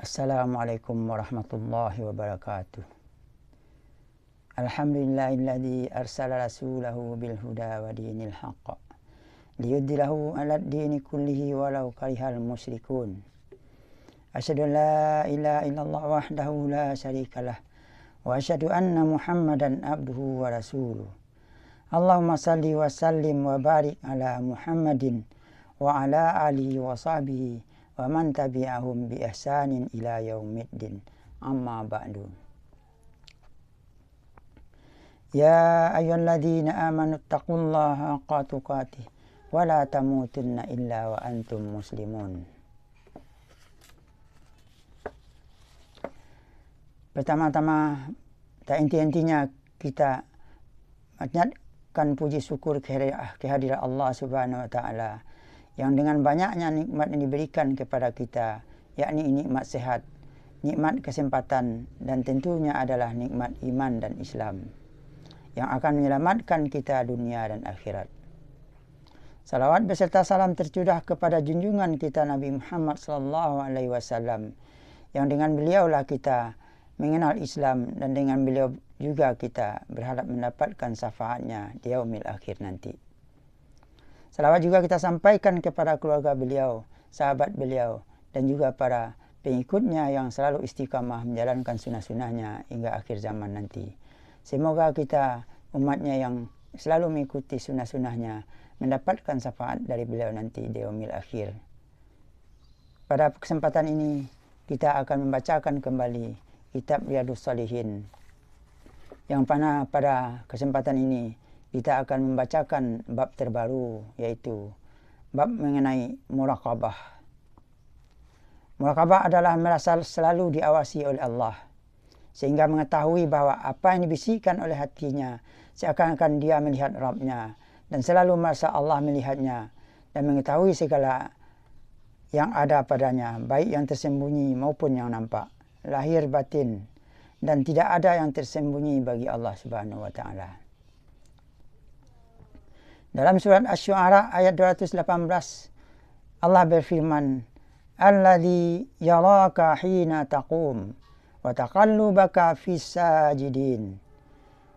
Assalamualaikum warahmatullahi wabarakatuh. Alhamdulillahilladzi arsala rasulahu bil huda wa dinil haqq liyudhhirahu 'alad dini kullihi walau karihal musyrikun. Asyhadu an la ilaha illallah wahdahu la syarikalah wa asyhadu anna Muhammadan abduhu wa rasuluh. Allahumma salli wa sallim wa barik ala Muhammadin wa ala alihi wa sahbihi wa man tabi'ahum bi ihsanin ila yaumiddin. Amma ba'du. Ya ayyuhalladzina amanu taqullaha haqqa tuqatih wa la tamutunna illa wa antum muslimun. Pertama-tama, tak inti-intinya kita menyatakan puji syukur kehadirat Allah Subhanahu wa taala yang dengan banyaknya nikmat yang diberikan kepada kita, yakni nikmat sehat, nikmat kesempatan, dan tentunya adalah nikmat iman dan Islam yang akan menyelamatkan kita dunia dan akhirat. Salawat beserta salam tercurah kepada junjungan kita Nabi Muhammad SAW, yang dengan beliaulah kita mengenal Islam, dan dengan beliau juga kita berharap mendapatkan syafaatnya di yaumil akhir nanti. Salawat juga kita sampaikan kepada keluarga beliau, sahabat beliau, dan juga para pengikutnya yang selalu istiqamah menjalankan sunnah-sunnahnya hingga akhir zaman nanti. Semoga kita umatnya yang selalu mengikuti sunnah-sunnahnya mendapatkan syafaat dari beliau nanti di yaumil akhir. Pada kesempatan ini kita akan membacakan kembali kitab Riyadhus Shalihin, yang mana pada kesempatan ini kita akan membacakan bab terbaru, yaitu bab mengenai muraqabah. Muraqabah adalah merasa selalu diawasi oleh Allah, sehingga mengetahui bahwa apa yang dibisikkan oleh hatinya seakan-akan dia melihat Rabb-nya, dan selalu merasa Allah melihatnya dan mengetahui segala yang ada padanya, baik yang tersembunyi maupun yang nampak, lahir batin, dan tidak ada yang tersembunyi bagi Allah Subhanahu wa taala. Dalam surat Asy-Syu'ara ayat 218, Allah berfirman, "Alladzi yaraka hina taqum wa taqallubaka fis sajidin."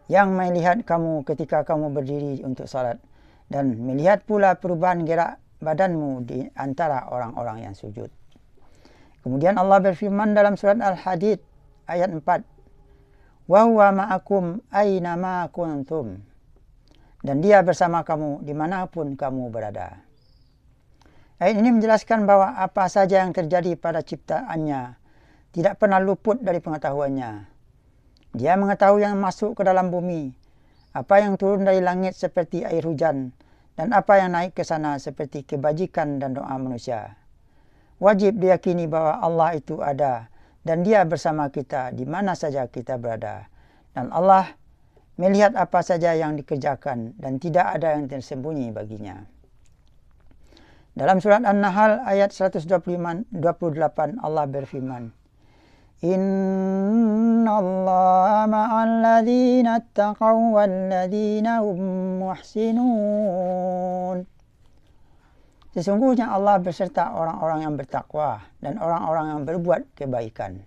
Yang melihat kamu ketika kamu berdiri untuk salat, dan melihat pula perubahan gerak badanmu di antara orang-orang yang sujud. Kemudian Allah berfirman dalam surat Al-Hadid ayat 4, "Wa huwa ma'akum aina ma kuntum." Dan dia bersama kamu dimanapun kamu berada. Ayat ini menjelaskan bahwa apa saja yang terjadi pada ciptaannya tidak pernah luput dari pengetahuannya. Dia mengetahui yang masuk ke dalam bumi, apa yang turun dari langit seperti air hujan, dan apa yang naik ke sana seperti kebajikan dan doa manusia. Wajib diyakini bahwa Allah itu ada, dan dia bersama kita di mana saja kita berada. Dan Allah melihat apa saja yang dikerjakan, dan tidak ada yang tersembunyi baginya. Dalam surat An-Nahl ayat 128 Allah berfirman, "Innallaha ma'al ladzina ittaqaw wal ladzina hum muhsinun." Sesungguhnya Allah beserta orang-orang yang bertakwa dan orang-orang yang berbuat kebaikan.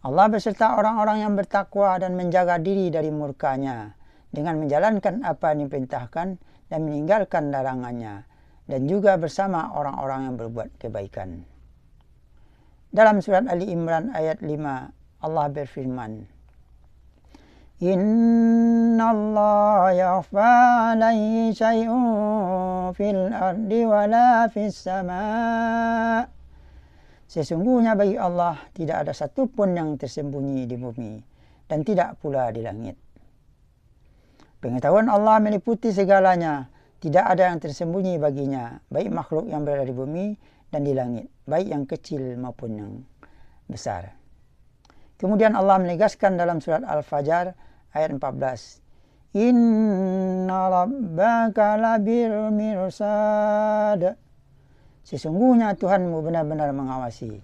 Allah beserta orang-orang yang bertakwa dan menjaga diri dari murkanya dengan menjalankan apa yang diperintahkan dan meninggalkan larangannya, dan juga bersama orang-orang yang berbuat kebaikan. Dalam surat Ali Imran ayat 5 Allah berfirman, "Innallaha yakhfa 'alaihi syai'un fil ardi wala fis sama'." Sesungguhnya bagi Allah tidak ada satupun yang tersembunyi di bumi, dan tidak pula di langit. Pengetahuan Allah meliputi segalanya, tidak ada yang tersembunyi baginya, baik makhluk yang berada di bumi dan di langit, baik yang kecil maupun yang besar. Kemudian Allah menegaskan dalam surat Al-Fajr ayat 14, "Inna rabbaka labil mirsad." Sesungguhnya Tuhanmu benar-benar mengawasi.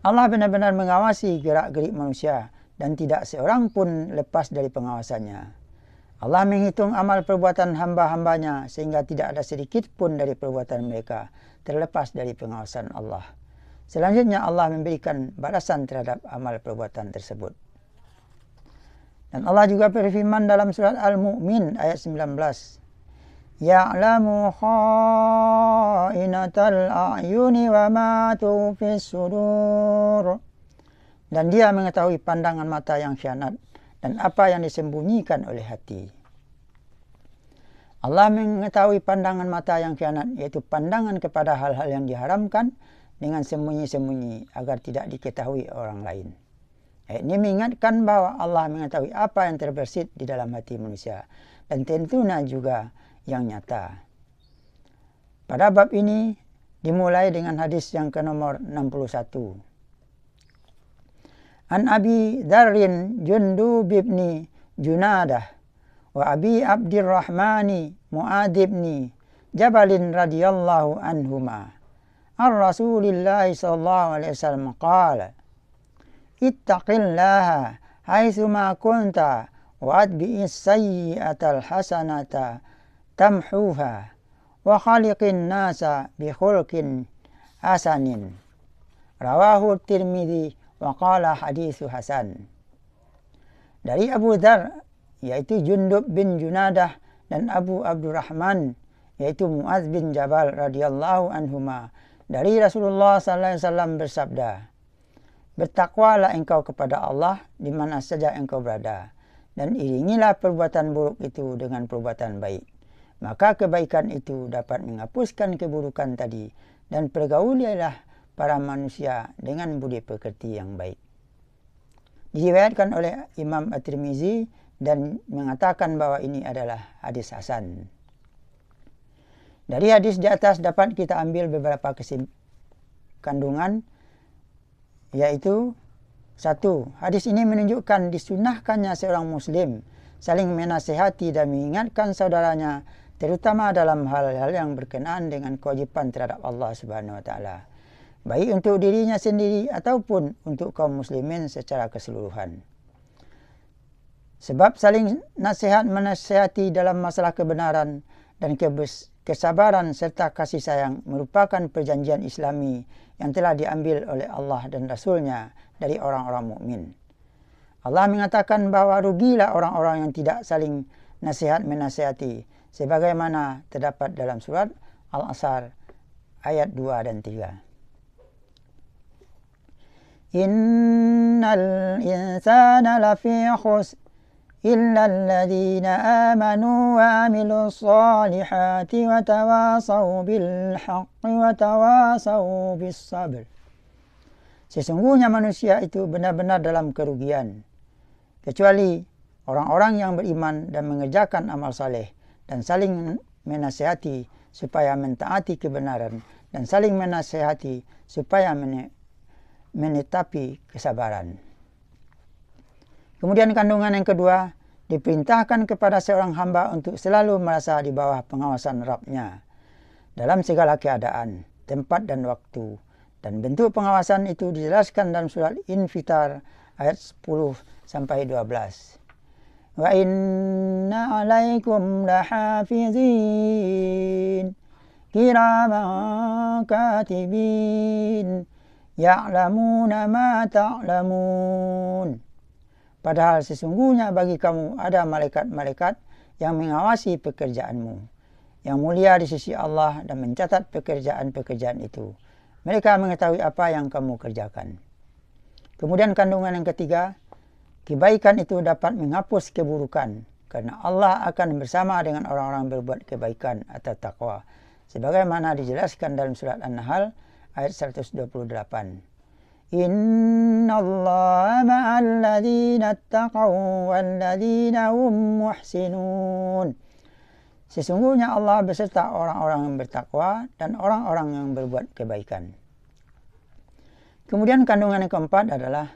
Allah benar-benar mengawasi gerak-gerik manusia, dan tidak seorang pun lepas dari pengawasannya. Allah menghitung amal perbuatan hamba-hambanya sehingga tidak ada sedikit pun dari perbuatan mereka terlepas dari pengawasan Allah. Selanjutnya Allah memberikan balasan terhadap amal perbuatan tersebut. Dan Allah juga berfirman dalam surat Al-Mu'min ayat 19. Ya'lamu kha'inatal a'yuni wa ma tukhfis sudur. Dan dia mengetahui pandangan mata yang khianat dan apa yang disembunyikan oleh hati. Allah mengetahui pandangan mata yang khianat, yaitu pandangan kepada hal-hal yang diharamkan dengan sembunyi-sembunyi agar tidak diketahui orang lain. Ini mengingatkan bahwa Allah mengetahui apa yang terbersit di dalam hati manusia dan tentunya juga yang nyata. Pada bab ini dimulai dengan hadis yang ke nomor 61. An Abi Dzarrin Jundub bin Junadah wa Abi Abdurrahmani Mu'adz bin Jabalin radhiyallahu anhuma. An Rasulillah sallallahu alaihi wasallam qala ittaqillaha haitsuma kunta wa atbi'is sayyi'atal hasanata tamhuha wa khaliqin nasa bi khulqin hasanin. Rawahu Tirmidzi wa qala haditsu hasan. Dari Abu Dzar yaitu Jundub bin Junadah dan Abu Abdurrahman yaitu Mu'adz bin Jabal radhiyallahu anhuma, dari Rasulullah sallallahu alaihi wasallam bersabda, bertakwalah engkau kepada Allah di mana saja engkau berada, dan iringilah perbuatan buruk itu dengan perbuatan baik. Maka kebaikan itu dapat menghapuskan keburukan tadi, dan pergaulilah para manusia dengan budi pekerti yang baik. Diriwayatkan oleh Imam At-Tirmizi dan mengatakan bahwa ini adalah hadis hasan. Dari hadis di atas dapat kita ambil beberapa kandungan, yaitu 1. Hadis ini menunjukkan disunahkannya seorang muslim saling menasihati dan mengingatkan saudaranya, terutama dalam hal-hal yang berkenaan dengan kewajiban terhadap Allah Subhanahu wa taala, baik untuk dirinya sendiri ataupun untuk kaum muslimin secara keseluruhan. Sebab saling nasihat menasihati dalam masalah kebenaran dan kesabaran serta kasih sayang merupakan perjanjian Islami yang telah diambil oleh Allah dan Rasul-Nya dari orang-orang mukmin. Allah mengatakan bahwa rugilah orang-orang yang tidak saling nasihat menasihati, sebagaimana terdapat dalam surat Al-Asr ayat 2 dan 3. Innal insana lafi khusr illa alladhina amanu wa amilus solihati wa tawasaw bil haqqi wa tawasaw bis sabr. Sesungguhnya manusia itu benar-benar dalam kerugian, kecuali orang-orang yang beriman dan mengerjakan amal saleh dan saling menasihati supaya mentaati kebenaran dan saling menasihati supaya menetapi kesabaran. Kemudian kandungan yang kedua, diperintahkan kepada seorang hamba untuk selalu merasa di bawah pengawasan Rabb-Nya dalam segala keadaan, tempat dan waktu. Dan bentuk pengawasan itu dijelaskan dalam surat Infitar ayat 10 sampai 12. Wa inna alaikum lahafizin kiraman katibin ya'lamuna ma ta'lamun. Padahal sesungguhnya bagi kamu ada malaikat-malaikat yang mengawasi pekerjaanmu, yang mulia di sisi Allah dan mencatat pekerjaan-pekerjaan itu. Mereka mengetahui apa yang kamu kerjakan. Kemudian kandungan yang ketiga, kebaikan itu dapat menghapus keburukan, karena Allah akan bersama dengan orang-orang berbuat kebaikan atau takwa, sebagaimana dijelaskan dalam surat An-Nahl ayat 128. Innallaha ma'al ladzina taqaw wal ladzina hum muhsinun. Sesungguhnya Allah beserta orang-orang yang bertakwa dan orang-orang yang berbuat kebaikan. Kemudian kandungan yang keempat adalah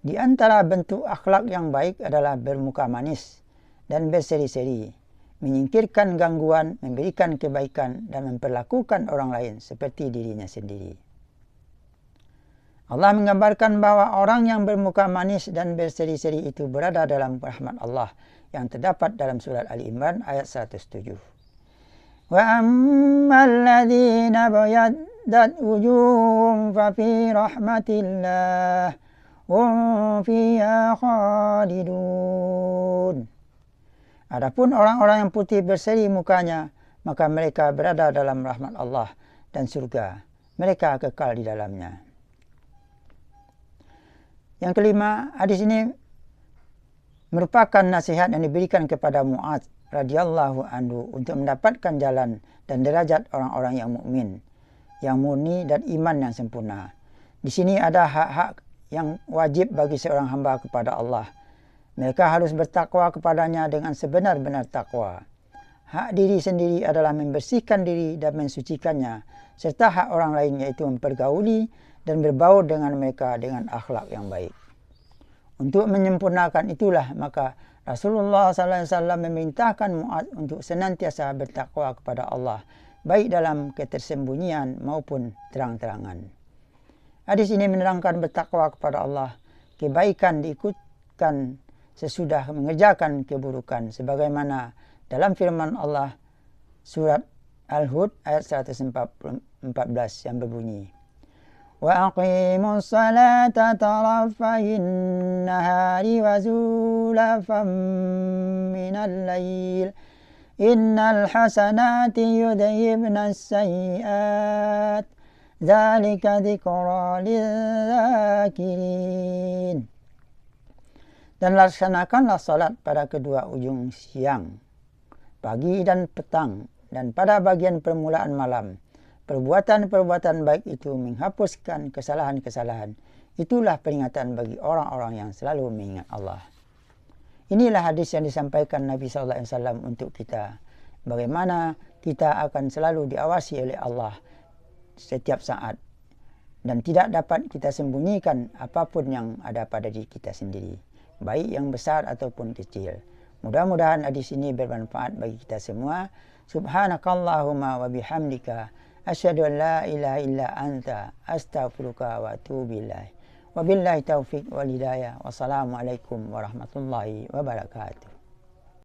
di antara bentuk akhlak yang baik adalah bermuka manis dan berseri-seri, menyingkirkan gangguan, memberikan kebaikan dan memperlakukan orang lain seperti dirinya sendiri. Allah menggambarkan bahwa orang yang bermuka manis dan berseri-seri itu berada dalam rahmat Allah yang terdapat dalam surat Ali Imran ayat 107. Wa ammal ladzina bayaddat wujuhum fa fi rahmatillah hum fiha khalidun. Adapun orang-orang yang putih berseri mukanya, maka mereka berada dalam rahmat Allah dan surga. Mereka kekal di dalamnya. Yang kelima, hadis ini merupakan nasihat yang diberikan kepada Mu'adz radhiyallahu anhu untuk mendapatkan jalan dan derajat orang-orang yang mukmin, yang murni dan iman yang sempurna. Di sini ada hak-hak yang wajib bagi seorang hamba kepada Allah. Mereka harus bertakwa kepadanya dengan sebenar-benar takwa. Hak diri sendiri adalah membersihkan diri dan mensucikannya, serta hak orang lain yaitu mempergauli dan berbaur dengan mereka dengan akhlak yang baik. Untuk menyempurnakan itulah maka Rasulullah SAW memerintahkan Mu'adz untuk senantiasa bertakwa kepada Allah, baik dalam ketersembunyian maupun terang-terangan. Hadis ini menerangkan bertakwa kepada Allah, kebaikan diikutkan sesudah mengerjakan keburukan, sebagaimana dalam firman Allah surat Al-Hud ayat 114 yang berbunyi, Wa aqimus salata tarafayin nahari wa zulafam minal layl innal hasanati yudhibna as-sayyi'at dzalika dzikra lidzakirin. Dan laksanakanlah salat pada kedua ujung siang, pagi dan petang, dan pada bagian permulaan malam. Perbuatan-perbuatan baik itu menghapuskan kesalahan-kesalahan. Itulah peringatan bagi orang-orang yang selalu mengingat Allah. Inilah hadis yang disampaikan Nabi SAW untuk kita. Bagaimana kita akan selalu diawasi oleh Allah setiap saat. Dan tidak dapat kita sembunyikan apapun yang ada pada diri kita sendiri, baik yang besar ataupun kecil. Mudah-mudahan hadis ini bermanfaat bagi kita semua. Subhanakallahumma wa bihamdika asyhadu an la ilaha illa anta astaghfiruka wa atubu ilaik. Wabillahi taufiq wal hidayah. Wassalamualaikum warahmatullahi wabarakatuh.